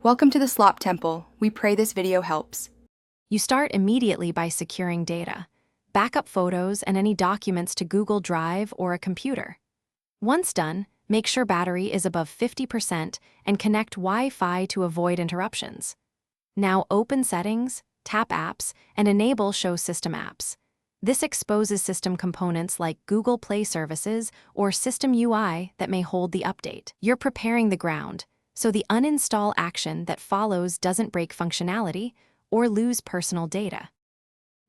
Welcome to the Slop Temple. We pray this video helps. You start immediately by securing data. Backup photos and any documents to Google Drive or a computer. Once done, make sure battery is above 50% and connect Wi-Fi to avoid interruptions. Now open Settings, tap Apps, and enable Show System Apps. This exposes system components like Google Play services or System UI that may hold the update. You're preparing the ground, so the uninstall action that follows doesn't break functionality or lose personal data.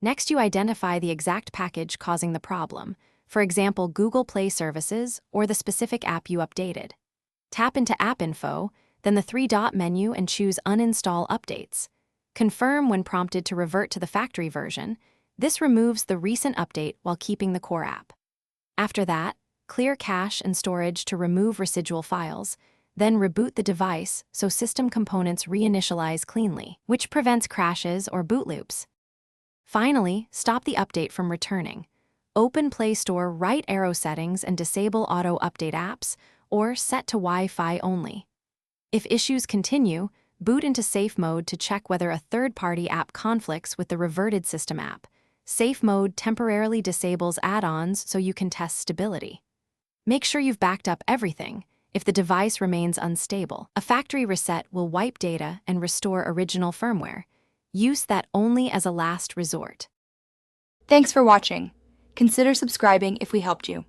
Next, you identify the exact package causing the problem, for example, Google Play services or the specific app you updated. Tap into App Info, then the three-dot menu and choose Uninstall Updates. Confirm when prompted to revert to the factory version. This removes the recent update while keeping the core app. After that, clear cache and storage to remove residual files, then reboot the device so system components reinitialize cleanly, which prevents crashes or boot loops. Finally, stop the update from returning. Open Play Store right arrow settings and disable auto update apps or set to Wi-Fi only. If issues continue, boot into safe mode to check whether a third-party app conflicts with the reverted system app. Safe mode temporarily disables add-ons so you can test stability. Make sure you've backed up everything. If the device remains unstable, a factory reset will wipe data and restore original firmware. Use that only as a last resort. Thanks for watching. Consider subscribing if we helped you.